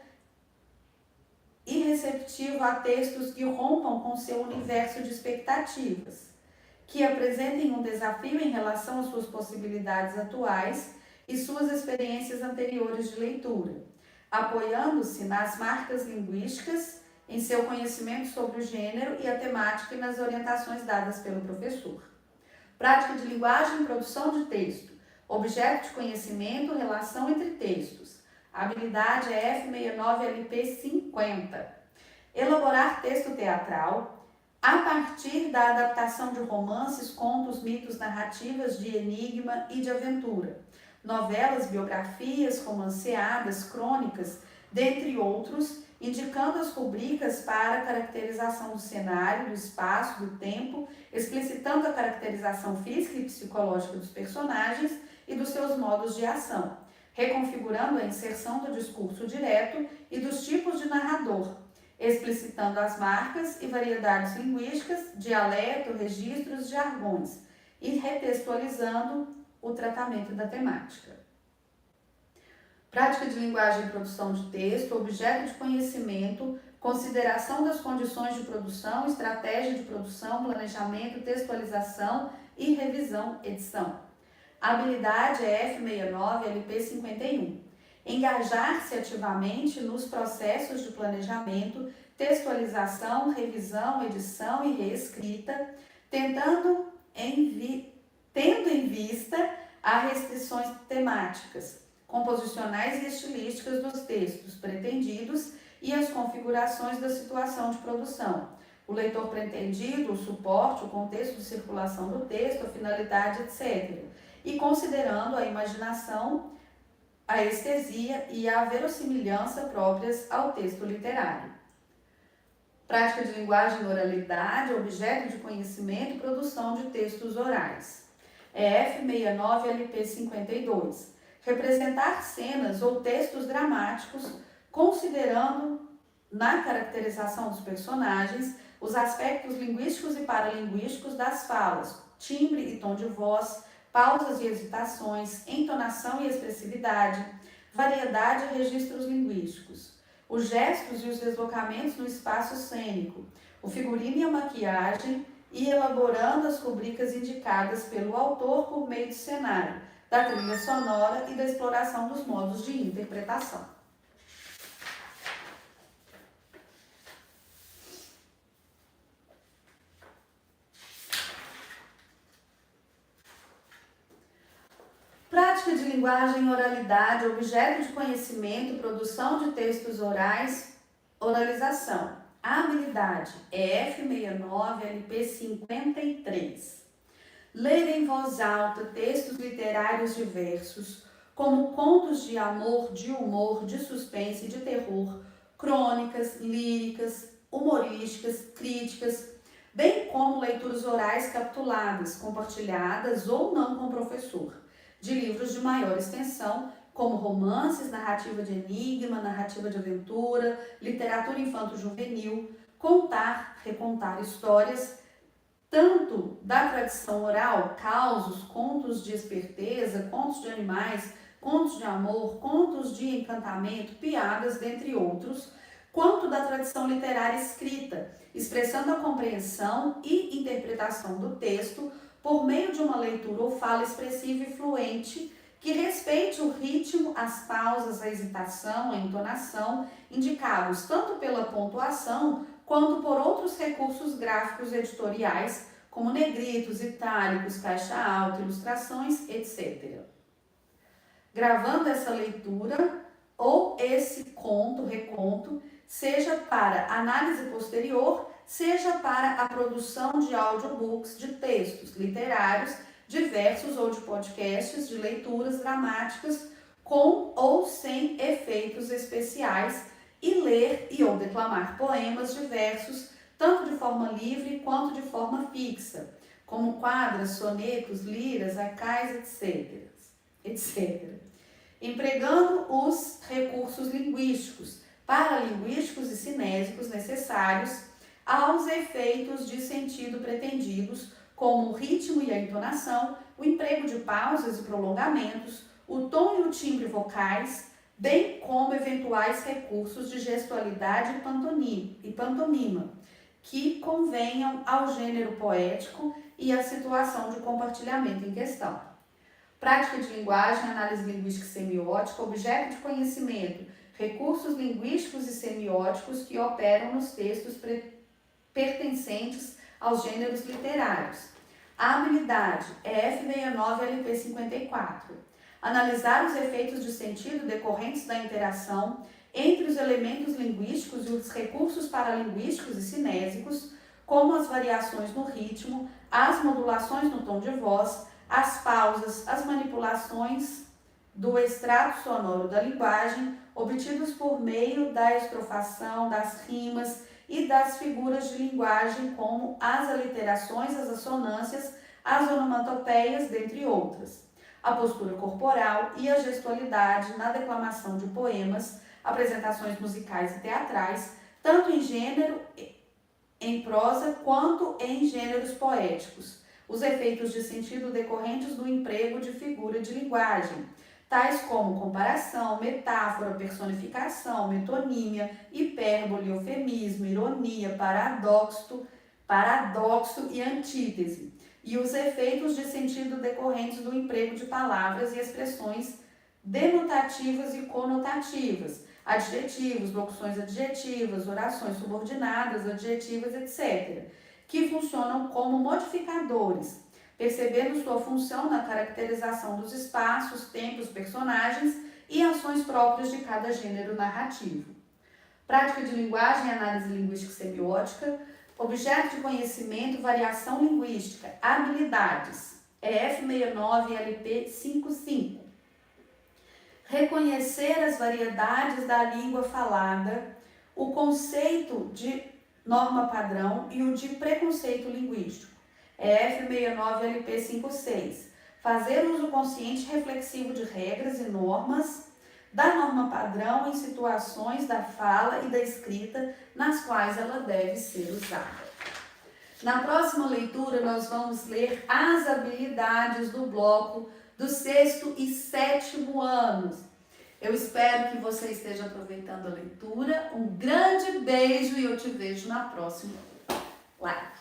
e receptivo a textos que rompam com seu universo de expectativas, que apresentem um desafio em relação às suas possibilidades atuais e suas experiências anteriores de leitura, apoiando-se nas marcas linguísticas em seu conhecimento sobre o gênero e a temática e nas orientações dadas pelo professor. Prática de linguagem e produção de texto. Objeto de conhecimento, relação entre textos. Habilidade F69LP50. Elaborar texto teatral a partir da adaptação de romances, contos, mitos, narrativas de enigma e de aventura, novelas, biografias, romanceadas, crônicas, dentre outros, indicando as rubricas para a caracterização do cenário, do espaço, do tempo, explicitando a caracterização física e psicológica dos personagens e dos seus modos de ação, reconfigurando a inserção do discurso direto e dos tipos de narrador, explicitando as marcas e variedades linguísticas, dialeto, registros, jargões e retextualizando o tratamento da temática. Prática de linguagem e produção de texto, objeto de conhecimento, consideração das condições de produção, estratégia de produção, planejamento, textualização e revisão, edição. Habilidade F69LP51. Engajar-se ativamente nos processos de planejamento, textualização, revisão, edição e reescrita, tendo em vista as restrições temáticas, composicionais e estilísticas dos textos pretendidos e as configurações da situação de produção, o leitor pretendido, o suporte, o contexto de circulação do texto, a finalidade, etc., e considerando a imaginação, a estesia e a verossimilhança próprias ao texto literário. Prática de linguagem e oralidade, objeto de conhecimento e produção de textos orais. F69LP52. Representar cenas ou textos dramáticos, considerando na caracterização dos personagens os aspectos linguísticos e paralinguísticos das falas, timbre e tom de voz, pausas e hesitações, entonação e expressividade, variedade e registros linguísticos, os gestos e os deslocamentos no espaço cênico, o figurino e a maquiagem, e elaborando as rubricas indicadas pelo autor por meio do cenário, da trilha sonora e da exploração dos modos de interpretação. Prática de linguagem e oralidade, objeto de conhecimento, produção de textos orais, oralização. A habilidade é F69LP53. Ler em voz alta textos literários diversos, como contos de amor, de humor, de suspense, de terror, crônicas, líricas, humorísticas, críticas, bem como leituras orais capituladas, compartilhadas ou não com o professor, de livros de maior extensão, como romances, narrativa de enigma, narrativa de aventura, literatura infanto-juvenil, contar, recontar histórias, tanto da tradição oral, causos, contos de esperteza, contos de animais, contos de amor, contos de encantamento, piadas, dentre outros, quanto da tradição literária escrita, expressando a compreensão e interpretação do texto por meio de uma leitura ou fala expressiva e fluente, que respeite o ritmo, as pausas, a hesitação, a entonação, indicados tanto pela pontuação quanto por outros recursos gráficos editoriais, como negritos, itálicos, caixa alta, ilustrações, etc. Gravando essa leitura ou esse reconto, seja para análise posterior, seja para a produção de audiobooks de textos literários diversos ou de podcasts de leituras dramáticas com ou sem efeitos especiais e ler e ou declamar poemas diversos, tanto de forma livre quanto de forma fixa, como quadras, sonetos, liras, acais, etc. Empregando os recursos linguísticos, paralinguísticos e cinésicos necessários aos efeitos de sentido pretendidos, como o ritmo e a entonação, o emprego de pausas e prolongamentos, o tom e o timbre vocais, bem como eventuais recursos de gestualidade e pantomima, que convenham ao gênero poético e à situação de compartilhamento em questão. Prática de linguagem, análise linguística e semiótica, objeto de conhecimento, recursos linguísticos e semióticos que operam nos textos pertencentes aos gêneros literários. A habilidade é F69-LP54. Analisar os efeitos de sentido decorrentes da interação entre os elementos linguísticos e os recursos paralinguísticos e cinésicos, como as variações no ritmo, as modulações no tom de voz, as pausas, as manipulações do extrato sonoro da linguagem, obtidos por meio da estrofação, das rimas e das figuras de linguagem, como as aliterações, as assonâncias, as onomatopeias, dentre outras. A postura corporal e a gestualidade na declamação de poemas, apresentações musicais e teatrais, tanto em gênero, em prosa, quanto em gêneros poéticos. Os efeitos de sentido decorrentes do emprego de figura de linguagem, tais como comparação, metáfora, personificação, metonímia, hipérbole, eufemismo, ironia, paradoxo e antítese, e os efeitos de sentido decorrentes do emprego de palavras e expressões denotativas e conotativas, adjetivos, locuções adjetivas, orações subordinadas, adjetivas, etc., que funcionam como modificadores, percebendo sua função na caracterização dos espaços, tempos, personagens e ações próprias de cada gênero narrativo. Prática de linguagem e análise linguística e semiótica, objeto de conhecimento, variação linguística, habilidades, F69-LP55. Reconhecer as variedades da língua falada, o conceito de norma padrão e o de preconceito linguístico, F69-LP56. Fazer uso consciente e reflexivo de regras e normas da norma padrão em situações da fala e da escrita nas quais ela deve ser usada. Na próxima leitura, nós vamos ler as habilidades do bloco do 6º e 7º anos. Eu espero que você esteja aproveitando a leitura. Um grande beijo e eu te vejo na próxima live.